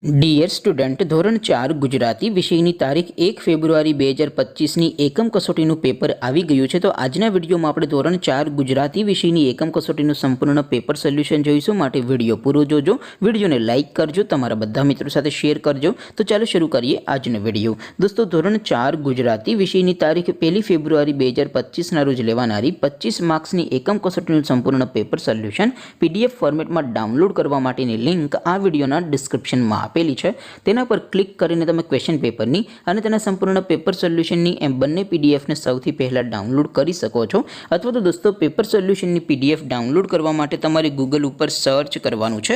Dear student, ધોરણ 4 ગુજરાતી વિષયની તારીખ 1 ફેબ્રુઆરી 2025ની એકમ કસોટીનું પેપર આવી ગયું છે। તો આજના વિડીયોમાં આપણે ધોરણ 4 ગુજરાતી વિષયની એકમ કસોટીનું સંપૂર્ણ પેપર સોલ્યુશન જોઈશું। માટે વિડીયો પૂરો જોજો, વિડીયોને લાઇક કરજો, તમારા બધા મિત્રો સાથે શેર કરજો। તો ચાલો શરૂ કરીએ આજનો વિડીયો। દોસ્તો, ધોરણ 4 ગુજરાતી વિષયની તારીખ 1 ફેબ્રુઆરી 2025ના રોજ લેવાનારી 25 માર્ક્સની એકમ કસોટીનું સંપૂર્ણ પેપર સોલ્યુશન પીડીએફ ફોર્મેટમાં ડાઉનલોડ કરવા માટેની લિંક આ વિડીયોના ડિસ્ક્રિપ્શનમાં આપેલી છે। તેના પર ક્લિક કરીને તમે ક્વેશ્ચન પેપરની અને તેના સંપૂર્ણ પેપર સોલ્યુશનની એમ બંને પીડીએફને સૌથી પહેલાં ડાઉનલોડ કરી શકો છો। અથવા તો દોસ્તો, પેપર સોલ્યુશનની પીડીએફ ડાઉનલોડ કરવા માટે તમારે ગૂગલ ઉપર સર્ચ કરવાનું છે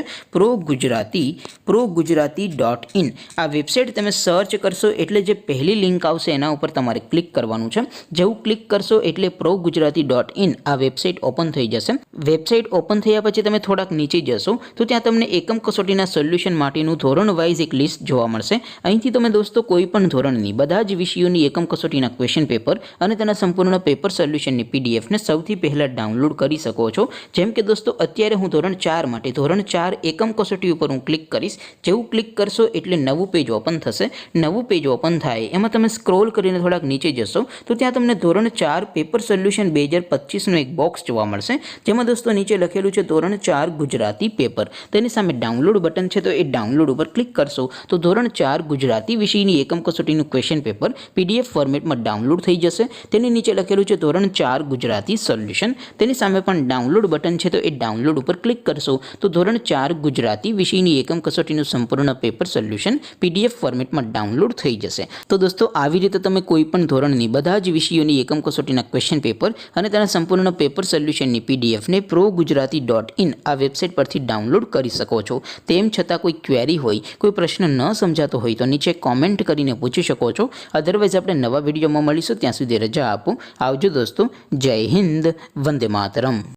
progujarati.in। આ વેબસાઇટ તમે સર્ચ કરશો એટલે જે પહેલી લિંક આવશે એના ઉપર તમારે ક્લિક કરવાનું છે। જેવું ક્લિક કરશો એટલે progujarati.in આ વેબસાઇટ ઓપન થઈ જશે। વેબસાઇટ ઓપન થયા પછી તમે થોડાક નીચે જશો તો ત્યાં તમને એકમ કસોટીના સોલ્યુશન માટેનું ધોરણ વાઇઝ એક લિસ્ટ જોવા મળશે। અહીંથી તમે દોસ્તો કોઈ પણ ધોરણની બધા જ વિષયોની એકમ કસોટીના ક્વેશ્ચન પેપર અને તેના સંપૂર્ણ પેપર સોલ્યુશનની પીડીએફને સૌથી પહેલાં ડાઉનલોડ કરી શકો છો। જેમ કે દોસ્તો, અત્યારે હું ધોરણ 4 માટે ધોરણ 4 એકમ કસોટી ઉપર હું ક્લિક કરીશ। જેવું ક્લિક કરશો એટલે નવું પેજ ઓપન થશે। નવું પેજ ઓપન થાય એમાં તમે સ્ક્રોલ કરીને થોડાક નીચે જશો તો ત્યાં તમને ધોરણ 4 પેપર સોલ્યુશન 2025નું એક બોક્સ જોવા મળશે। જેમાં દોસ્તો નીચે લખેલું છે ધોરણ 4 ગુજરાતી પેપર। તેની સામે ડાઉનલોડ બટન છે, તો એ ડાઉનલોડ ઉપર ક્લિક કરશો તો ધોરણ 4 ગુજરાતી વિષયની એકમ કસોટીનું ક્વેશ્ચન પેપર પીડીએફ ફોર્મેટમાં ડાઉનલોડ થઈ જશે। તેની નીચે લખેલું છે ધોરણ 4 ગુજરાતી સોલ્યુશન। તેની સામે પણ ડાઉનલોડ બટન છે, તો એ ડાઉનલોડ ઉપર ક્લિક કરશો તો ધોરણ 4 ગુજરાતી વિષયની એકમ કસોટીનું સંપૂર્ણ પેપર સોલ્યુશન પીડીએફ ફોર્મેટમાં ડાઉનલોડ થઈ જશે। તો દોસ્તો, આવી રીતે તમે કોઈ પણ ધોરણની બધા જ વિષયોની એકમ કસોટીના ક્વેશ્ચન પેપર અને તેના સંપૂર્ણ પેપર સોલ્યુશનની પીડીએફને progujarati.in આ વેબસાઇટ પરથી ડાઉનલોડ કરી શકો છો। તેમ છતાં કોઈ ક્વેરી હોય, કોઈ પ્રશ્ન ન સમજાતો હોય તો નીચે કોમેન્ટ કરીને પૂછી શકો છો। અધરવાઇઝ આપણે નવા વિડીયોમાં મળીશું, ત્યાં સુધી રજા આપો। આવજો દોસ્તો, જય હિન્દ, વંદે માતરમ।